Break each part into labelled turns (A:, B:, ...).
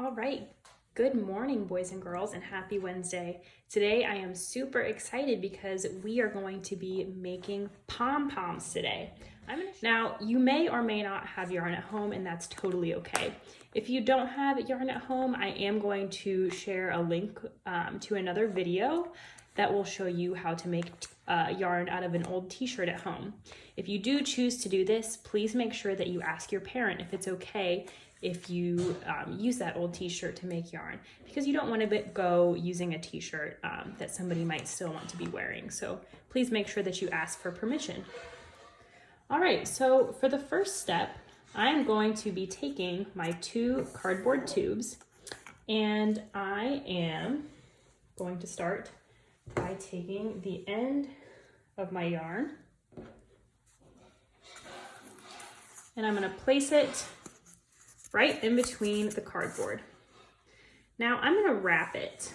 A: All right, good morning, boys and girls, and happy Wednesday. Today I am super excited because we are going to be making pom-poms today. Now, you may or may not have yarn at home, and that's totally okay. If you don't have yarn at home, I am going to share a link to another video that will show you how to make yarn out of an old t-shirt at home. If you do choose to do this, please make sure that you ask your parent if it's okay if you use that old t-shirt to make yarn, because you don't want to go using a t-shirt that somebody might still want to be wearing. So please make sure that you ask for permission. All right, so for the first step, I am going to be taking my 2 cardboard tubes, and I am going to start by taking the end of my yarn, and I'm going to place it right in between the cardboard. Now I'm going to wrap it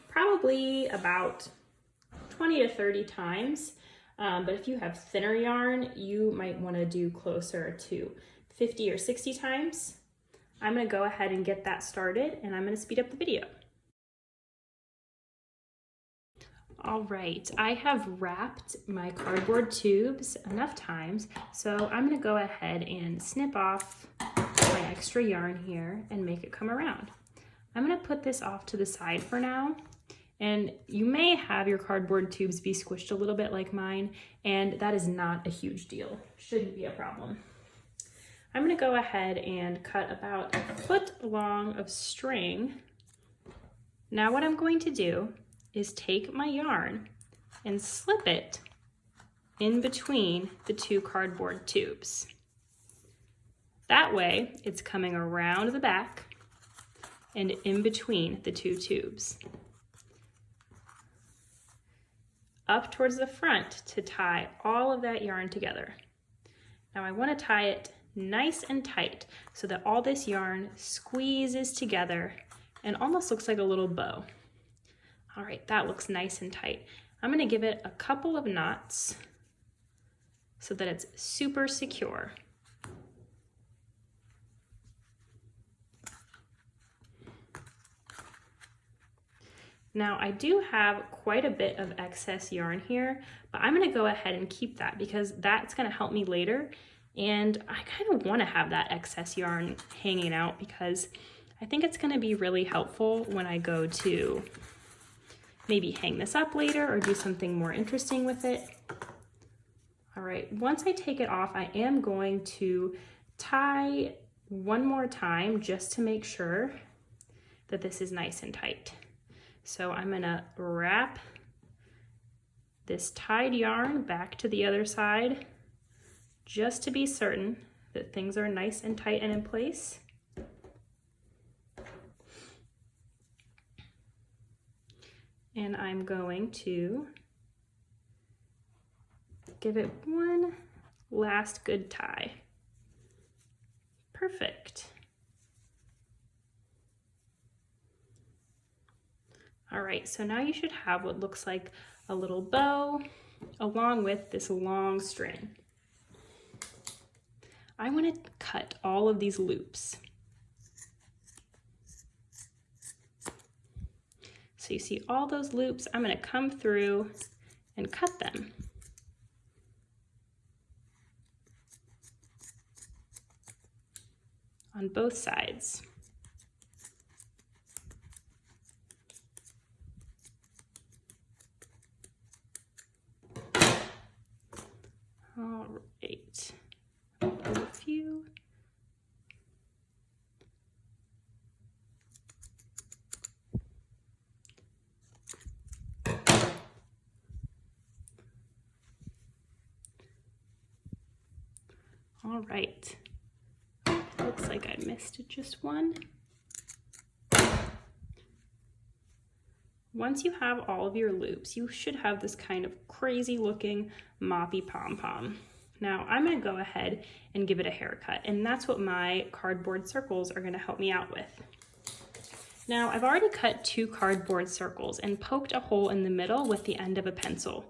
A: probably about 20 to 30 times, but if you have thinner yarn, you might want to do closer to 50 or 60 times. I'm going to go ahead and get that started, and I'm going to speed up the video. All right, I have wrapped my cardboard tubes enough times, so I'm going to go ahead and snip off my extra yarn here and make it come around. I'm going to put this off to the side for now, and you may have your cardboard tubes be squished a little bit like mine, and that is not a huge deal. Shouldn't be a problem. I'm going to go ahead and cut about 1 foot long of string. Now what I'm going to do is take my yarn and slip it in between the 2 cardboard tubes. That way, it's coming around the back and in between the 2 tubes, up towards the front to tie all of that yarn together. Now I want to tie it nice and tight so that all this yarn squeezes together and almost looks like a little bow. All right, that looks nice and tight. I'm going to give it a couple of knots so that it's super secure. Now I do have quite a bit of excess yarn here, but I'm going to go ahead and keep that because that's going to help me later, and I kind of want to have that excess yarn hanging out because I think it's going to be really helpful when I go to maybe hang this up later or do something more interesting with it. All right, once I take it off, I am going to tie one more time just to make sure that this is nice and tight. So I'm gonna wrap this tied yarn back to the other side just to be certain that things are nice and tight and in place. And I'm going to give it one last good tie. Perfect. All right, so now you should have what looks like a little bow along with this long string. I want to cut all of these loops. So you see all those loops, I'm going to come through and cut them. On both sides. All right, I'll do a few. All right, looks like I missed just one. Once you have all of your loops, you should have this kind of crazy looking moppy pom-pom. Now I'm going to go ahead and give it a haircut, and that's what my cardboard circles are going to help me out with. Now I've already cut 2 cardboard circles and poked a hole in the middle with the end of a pencil.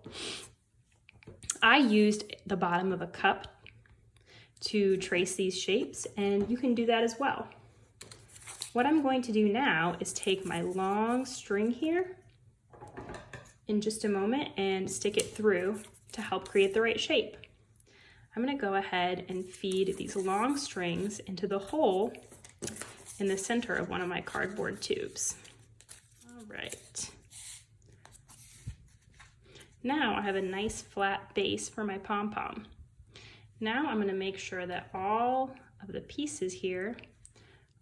A: I used the bottom of a cup to trace these shapes, and you can do that as well. What I'm going to do now is take my long string here in just a moment and stick it through to help create the right shape. I'm going to go ahead and feed these long strings into the hole in the center of one of my cardboard tubes. All right. Now I have a nice flat base for my pom-pom. Now I'm going to make sure that all of the pieces here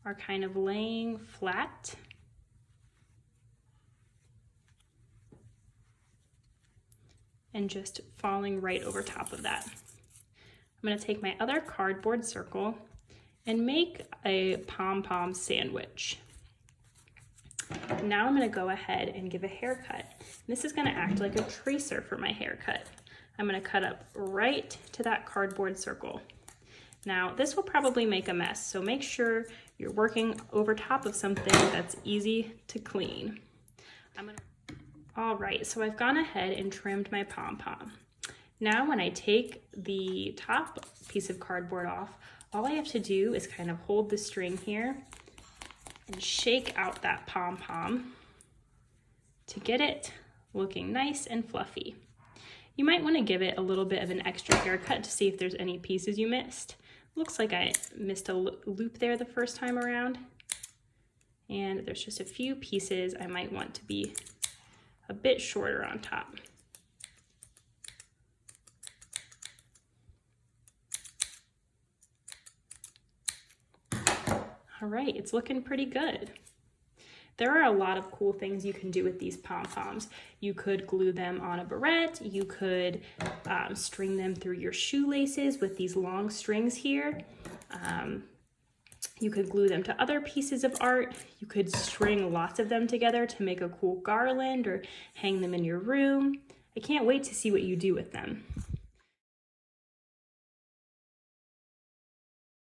A: are kind of laying flat. And just falling right over top of that. I'm going to take my other cardboard circle and make a pom-pom sandwich. Now I'm going to go ahead and give a haircut. This is going to act like a tracer for my haircut. I'm going to cut up right to that cardboard circle. Now this will probably make a mess, so make sure you're working over top of something that's easy to clean. All right, so I've gone ahead and trimmed my pom-pom. Now when I take the top piece of cardboard off, all I have to do is kind of hold the string here and shake out that pom-pom to get it looking nice and fluffy. You might want to give it a little bit of an extra haircut to see if there's any pieces you missed. Looks like I missed a loop there the first time around. And there's just a few pieces I might want to be a bit shorter on top. All right, it's looking pretty good. There are a lot of cool things you can do with these pom-poms. You could glue them on a barrette. You could string them through your shoelaces with these long strings here. You could glue them to other pieces of art. You could string lots of them together to make a cool garland or hang them in your room. I can't wait to see what you do with them.